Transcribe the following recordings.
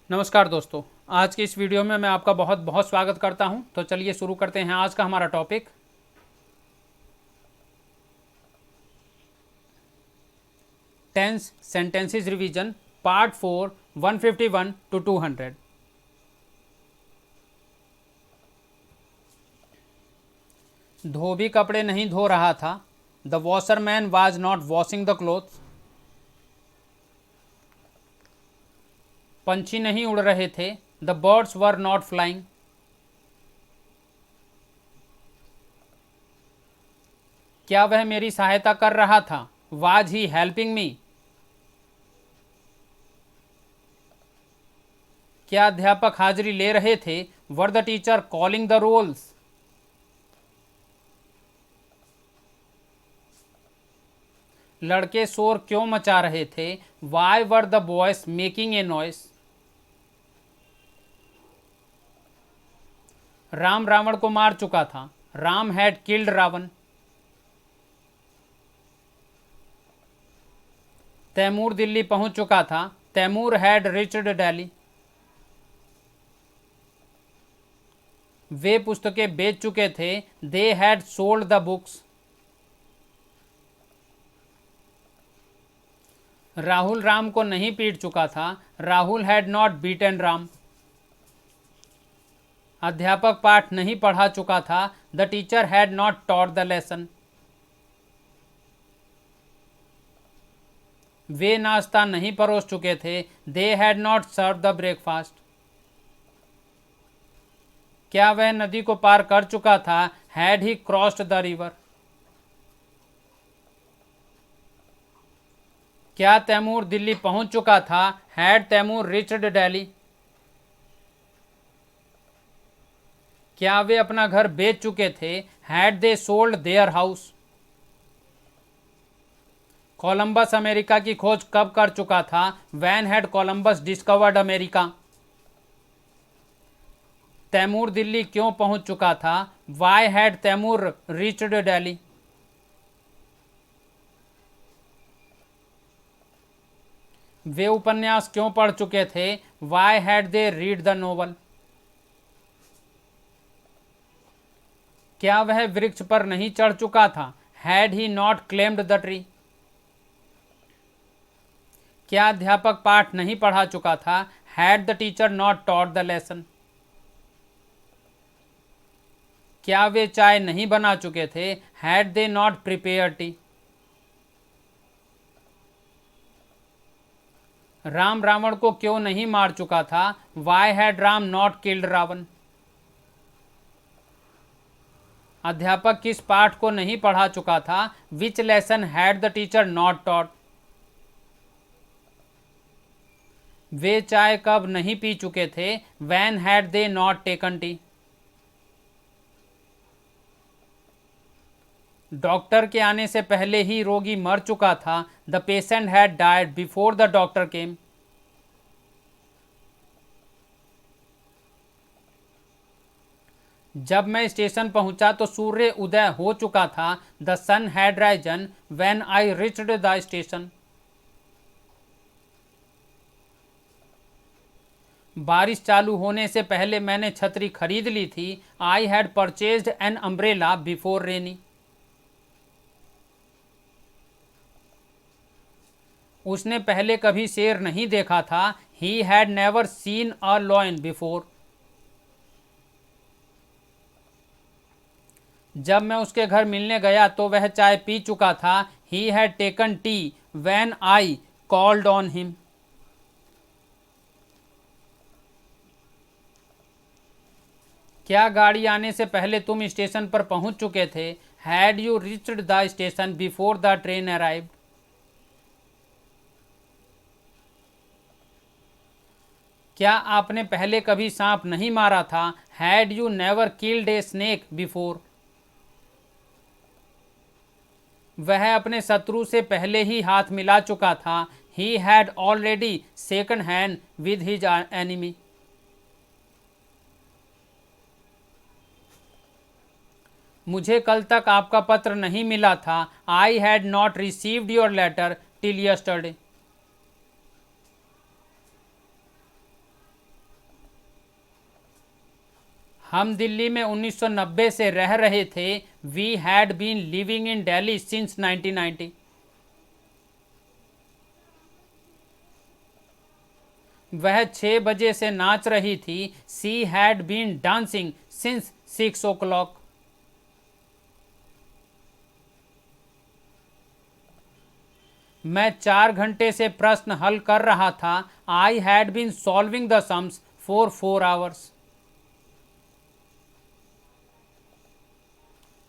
नमस्कार दोस्तों, आज की इस वीडियो में मैं आपका बहुत बहुत स्वागत करता हूं। तो चलिए शुरू करते हैं आज का हमारा topic. Tense sentences revision part 4 151 to 200। धोबी कपड़े नहीं धो रहा था। The washerman was not washing the clothes. पंछी नहीं उड़ रहे थे। The birds were not flying. क्या वह मेरी सहायता कर रहा था? Was he helping me? क्या अध्यापक हाजिरी ले रहे थे? Were the teacher calling the rolls? लड़के शोर क्यों मचा रहे थे? Why were the boys making a noise? Ram Ravan को मार चुका था। Ram had killed Ravan. तैमूर दिल्ली पहुंच चुका था। Taimur had reached Delhi. वे पुस्तकें बेच चुके थे। They had sold the books. Rahul Ram को नहीं पीट चुका था। Rahul had not beaten Ram. अध्यापक पाठ नहीं पढ़ा चुका था। The teacher had not taught the lesson. वे नाश्ता नहीं परोस चुके थे। They had not serve the breakfast. क्या वह नदी को पार कर चुका था? Had he crossed the river. क्या तैमूर दिल्ली पहुंच चुका था? Had Taimur reached Delhi? क्या वे अपना घर बेच चुके थे? Had they sold their house? Columbus America की खोज कब कर चुका था? When had Columbus discovered America? Taimur Delhi क्यों पहुंच चुका था? Why had Taimur reached Delhi? वे उपन्यास क्यों पढ़ चुके थे? Why had they read the novel? क्या वह वृक्ष पर नहीं चढ़ चुका था? Had he not climbed the tree? क्या अध्यापक पाठ नहीं पढ़ा चुका था? Had the teacher not taught the lesson? क्या वे चाय नहीं बना चुके थे? Had they not prepare tea? Ram Ravan को क्यों नहीं मार चुका था? Why had Ram not killed Ravan? अध्यापक किस पाठ को नहीं पढ़ा चुका था? Which lesson had the teacher not taught? वे चाय कब नहीं पी चुके थे? When had they not taken tea? Doctor के आने से पहले ही रोगी मर चुका था। The patient had died before the doctor came. जब मैं स्टेशन पहुंचा तो सूर्य उदय हो चुका था। The sun had risen when I reached the station. बारिश चालू होने से पहले मैंने छतरी खरीद ली थी। I had purchased an umbrella before rainy. उसने पहले कभी शेर नहीं देखा था। He had never seen a lion before. जब मैं उसके घर मिलने गया तो वह चाय पी चुका था। He had taken T when I called on him. क्या गाड़ी आने से पहले तुम स्टेशन पर पहुंच चुके थे? Had you reached the station before the train arrived? क्या आपने पहले कभी सांप नहीं मारा था? Had you never killed a snake before? वह अपने शत्रु से पहले ही हाथ मिला चुका था। He had already shaken hand with his enemy. मुझे कल तक आपका पत्र नहीं मिला था। I had not received your letter till yesterday. हम दिल्ली में 1990 से रह रहे थे। We had been living in Delhi since 1990। वह 6 बजे से नाच रही थी। She had been dancing since 6 o'clock। मैं 4 घंटे से प्रश्न हल कर रहा था। I had been solving the sums for 4 hours।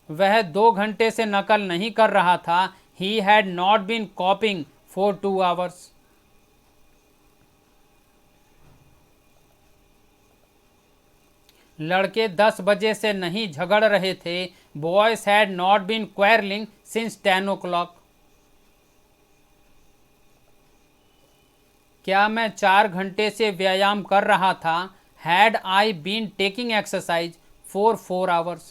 वह 2 घंटे से नकल नहीं कर रहा था। He had not been copying for 2 hours। लड़के 10 बजे से नहीं झगड़ रहे थे। Boys had not been quarrelling since 10 o'clock। क्या मैं 4 घंटे से व्यायाम कर रहा था। Had I been taking exercise for 4 hours।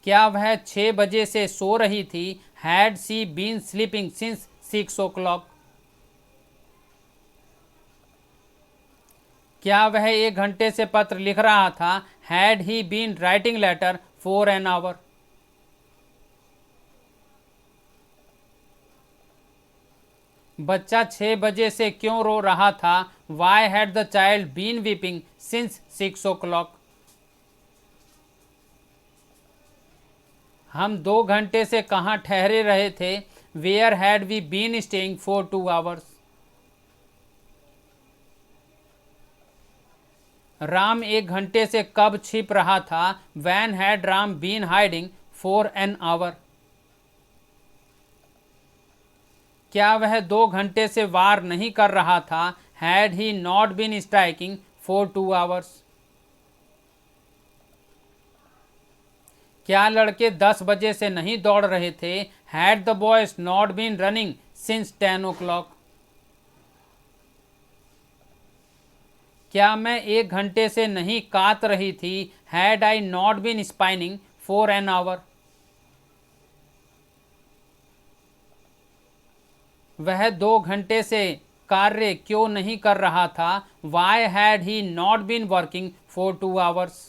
क्या वह 6 बजे से सो रही थी। Had she been sleeping since 6 o'clock। क्या वह 1 घंटे से पत्र लिख रहा था। Had he been writing letter for an hour. बच्चा 6 बजे से क्यों रो रहा था। Why had the child been weeping since 6 o'clock। हम 2 घंटे से कहाँ ठहरे रहे थे। Where had we been staying for 2 hours। Ram 1 घंटे से कब छिप रहा था। When had Ram been hiding for an hour. क्या वह 2 घंटे से वार नहीं कर रहा था। Had he not been striking for 2 hours। क्या लड़के 10 बजे से नहीं दौड़ रहे थे। Had the boys not been running since 10 o'clock। क्या मैं 1 घंटे से नहीं कात रही थी। Had I not been spinning for an hour. वह 2 घंटे से कार्य क्यों नहीं कर रहा था। Why had he not been working for 2 hours।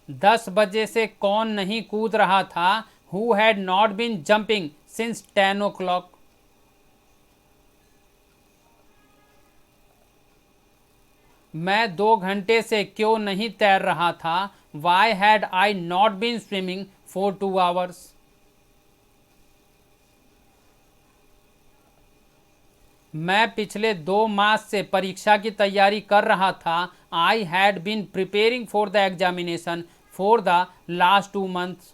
10 बजे से कौन नहीं कूद रहा था। Who had not been jumping since 10 o'clock। मैं 2 घंटे से क्यों नहीं तैर रहा था। Why had I not been swimming for 2 hours। मैं पिछले 2 मास से परीक्षा की तैयारी कर रहा था। I had been preparing for the examination for the last 2 months।